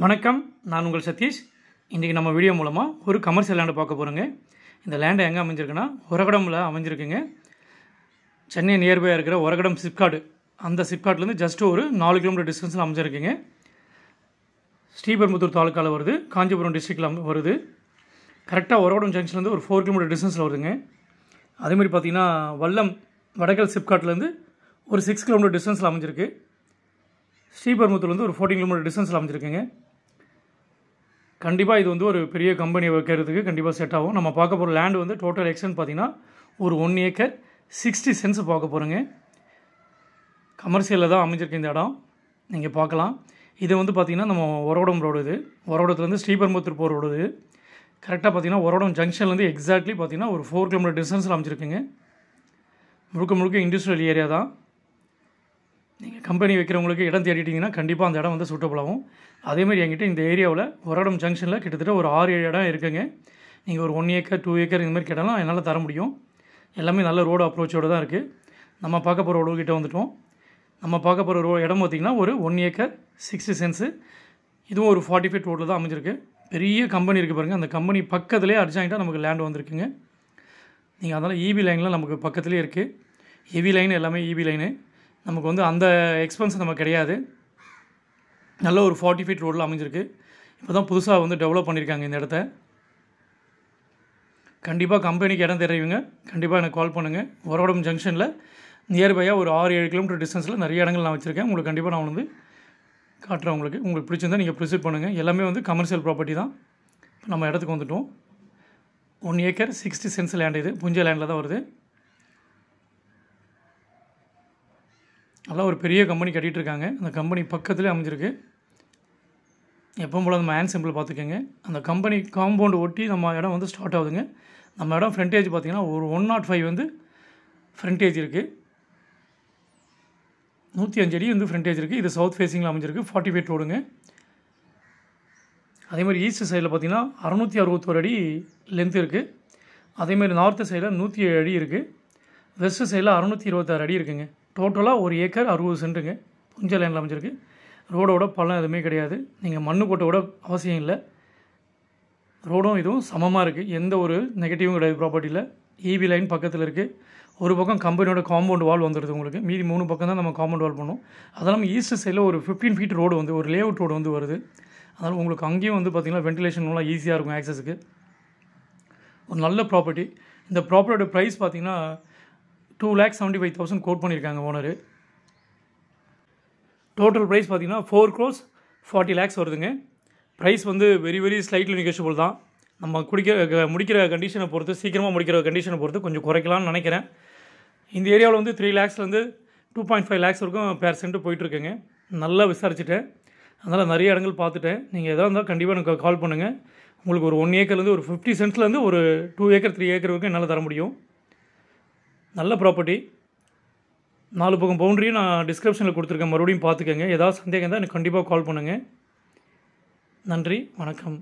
வணக்கம், நான் உங்கள் சதீஷ். இன்றைக்கி நம்ம வீடியோ மூலமாக ஒரு கமர்ஷியல் லேண்டு பார்க்க போகிறோங்க. இந்த லேண்டு எங்கே அமைஞ்சிருக்குன்னா ஒரகடமில் அமைஞ்சிருக்குங்க. சென்னை நியர்பையாக இருக்கிற ஒரகடம் சிப்காட், அந்த சிப்காட்லேருந்து ஜஸ்ட் ஒரு 4 கிலோமீட்டர் டிஸ்டன்ஸில் அமைஞ்சிருக்குங்க. ஸ்ரீபெரும்புத்தூர் தாலுக்காவில் வருது, காஞ்சிபுரம் டிஸ்ட்ரிக்டில் வருது. கரெக்டாக ஒரகடம் ஜங்ஷன்லேருந்து ஒரு 4 கிலோமீட்டர் டிஸ்டன்ஸில் வருதுங்க. அதேமாதிரி பார்த்திங்கன்னா வல்லம் வடகல் சிப்காட்லேருந்து ஒரு 6 கிலோமீட்டர் டிஸ்டன்ஸில் அமைஞ்சிருக்கு. ஸ்ரீபெரும்புத்தூர்லேருந்து ஒரு 14 கிலோமீட்டர் டிஸ்டன்ஸில் அமைஞ்சிருக்குங்க. கண்டிப்பாக இது வந்து ஒரு பெரிய கம்பெனி வைக்கிறதுக்கு கண்டிப்பாக செட் ஆகும். நம்ம பார்க்க போகிற லேண்டு வந்து டோட்டல் எக்ஸ்டென்ட் பார்த்திங்கன்னா ஒரு 1 ஏக்கர் 60 சென்ட்ஸ் பார்க்க போகிறோங்க. கமர்ஷியலில் தான் அமைஞ்சிருக்கு இந்த இடம், நீங்கள் பார்க்கலாம். இது வந்து பார்த்திங்கன்னா நம்ம ஒரகடம் ரோடு, இது ஒரகடத்துலேருந்து ஸ்ரீபெரும்புத்தூர் போகிற ரோடு. இது கரெக்டாக பார்த்திங்கன்னா ஒரகடம் ஜங்ஷன்லேருந்து எக்ஸாக்ட்லி பார்த்திங்கன்னா ஒரு 4 கிலோமீட்டர் டிஸ்டன்ஸில் அமைஞ்சிருக்குங்க. முழுக்க முழுக்க இண்டஸ்ட்ரியல் ஏரியா தான். நீங்கள் கம்பெனி வைக்கிறவங்களுக்கு இடம் தேடிட்டிங்கன்னா கண்டிப்பாக அந்த இடம் வந்து சூட்டபிள் ஆகும். அதேமாதிரி என்கிட்ட இந்த ஏரியாவில் ஒரகடம் ஜங்ஷனில் கிட்டத்தட்ட ஒரு 6-7 இடம் இருக்குங்க. நீங்கள் ஒரு 1 ஏக்கர் 2 ஏக்கர் இந்த மாதிரி கேட்டாலும் என்னால் தர முடியும். எல்லாமே நல்ல ரோடு அப்ரோச்சோடு தான் இருக்குது. நம்ம பார்க்க போகிற ரோடு கிட்டே வந்துவிட்டோம். நம்ம பார்க்க போகிற இடம் பார்த்திங்கன்னா ஒரு 1 ஏக்கர் 60 சென்ட்ஸு. இதுவும் ஒரு 40 ஃபீட் ரோட்டில் தான் அமைஞ்சிருக்கு. பெரிய கம்பெனி இருக்குது பாருங்கள். அந்த கம்பெனி பக்கத்துலேயே அர்ஜென்ட்டாக நமக்கு லேண்டு வந்திருக்குங்க. நீங்கள் அதனால் ஈபி லைனில் நமக்கு பக்கத்துலேயே இருக்குது. ஹெவி லைன் எல்லாமே ஈபி லைனு. நமக்கு வந்து அந்த எக்ஸ்பென்ஸ் நமக்கு கிடையாது. நல்ல ஒரு 40 ஃபீட் ரோடில் அமைஞ்சிருக்கு. இப்போ தான் புதுசாக வந்து டெவலப் பண்ணியிருக்காங்க இந்த இடத்த. கண்டிப்பாக கம்பெனிக்கு இடம் தெரியுங்க, கண்டிப்பாக எனக்கு கால் பண்ணுங்கள். ஒரகடம் ஜங்ஷனில் நியர்பையாக ஒரு 6-7 கிலோமீட்டர் டிஸ்டன்ஸில் நிறைய இடங்கள் நான் வச்சுருக்கேன். உங்களுக்கு கண்டிப்பாக நான் வந்து காட்டுறேன். உங்களுக்கு பிடிச்சிருந்தா நீங்கள் ப்ரிசீட் பண்ணுங்கள். எல்லாமே வந்து கமர்ஷியல் ப்ராப்பர்ட்டி தான். நம்ம இடத்துக்கு வந்துவிட்டோம். 1 ஏக்கர் 60 சென்ட்ஸ் லேண்ட், இது புஞ்ச லேண்டில் தான் வருது. நல்லா ஒரு பெரிய கம்பெனி கட்டிகிட்டு இருக்காங்க. அந்த கம்பெனி பக்கத்துலேயே அமைஞ்சிருக்கு. எப்பவும் போல் நம்ம ஹேண்ட் சிம்பிள் பார்த்துக்கோங்க. அந்த கம்பெனி காம்பவுண்டு ஒட்டி நம்ம இடம் வந்து ஸ்டார்ட் ஆகுதுங்க. நம்ம இடம் ஃப்ரண்டேஜ் பார்த்திங்கன்னா ஒரு 105 வந்து ஃப்ரண்டேஜ் இருக்குது. 105 அடி வந்து ஃப்ரண்டேஜ் இருக்குது. இது சவுத் ஃபேஸிங்கில் அமைஞ்சிருக்கு. 40 ஃபீட் ரோடுங்க. அதேமாதிரி ஈஸ்ட் சைடில் பார்த்திங்கன்னா 661 அடி லென்த் இருக்குது. அதேமாதிரி நார்த்து சைடில் 107 அடி இருக்குது. வெஸ்ட்டு சைடில் 626 அடி இருக்குங்க. டோட்டலாக 1 ஏக்கர் 60 சென்ட்டுங்க. புஞ்ச லேண்டில் அமைஞ்சிருக்கு. ரோடோட பள்ளம் எதுவுமே கிடையாது. நீங்கள் மண்ணு கொட்டோட அவசியம் இல்லை. ரோடும் இதுவும் சமமாக இருக்குது. எந்த ஒரு நெகட்டிவும் கிடையாது ப்ராப்பர்ட்டியில். ஈபி லைன் பக்கத்தில் இருக்குது. ஒரு பக்கம் கம்பெனியோட காம்பவுண்ட் வால் வந்துடுது உங்களுக்கு. மீதி 3 பக்கம் தான் நம்ம காம்பவுண்ட் வால் பண்ணோம். அதெல்லாம் ஈஸ்ட் சைடில் ஒரு 15 ஃபீட் ரோடு வந்து ஒரு லேஅவுட் ரோடு வந்து வருது. அதனால் உங்களுக்கு அங்கேயும் வந்து பார்த்திங்கன்னா வென்டிலேஷன் நல்லா ஈஸியாக இருக்கும் ஆக்சஸுக்கு. ஒரு நல்ல ப்ராப்பர்ட்டி. இந்த ப்ராப்பர்ட்டியோட ப்ரைஸ் பார்த்திங்கன்னா 2,75,000 கோட் பண்ணியிருக்காங்க ஓனரு. டோட்டல் ப்ரைஸ் பார்த்திங்கன்னா 4,40 lakhs வருதுங்க. ப்ரைஸ் வந்து வெரி ஸ்லைட்லி நெகோஷியபிள் தான். நம்ம முடிக்கிற கண்டிஷனை பொறுத்து, சீக்கிரமாக முடிக்கிற கண்டிஷனை பொறுத்து கொஞ்சம் குறைக்கலாம்னு நினைக்கிறேன். இந்த ஏரியாவில் வந்து 3 lakhsலேருந்து 2.5 lakhs வரைக்கும் பேர் சென்ட்டு போயிட்டுருக்குங்க. நல்லா விசாரிச்சுட்டேன். அதனால் நிறைய இடங்கள் பார்த்துட்டேன். நீங்கள் எதாக இருந்தால் கண்டிப்பாக எனக்கு கால் பண்ணுங்கள். உங்களுக்கு ஒரு 1 ஏக்கர்லேருந்து ஒரு 50 சென்ட்ஸ்லேருந்து ஒரு 2 ஏக்கர் 3 ஏக்கர் வரைக்கும் என்னால் தர முடியும். நல்ல ப்ராப்பர்ட்டி. 4 பக்கம் பவுண்டரியும் நான் டிஸ்கிரிப்ஷனில் கொடுத்துருக்கேன். மறுபடியும் பார்த்துக்கோங்க. ஏதாவது சந்தேகம் தான் எனக்கு கண்டிப்பாக கால் பண்ணுங்கள். நன்றி, வணக்கம்.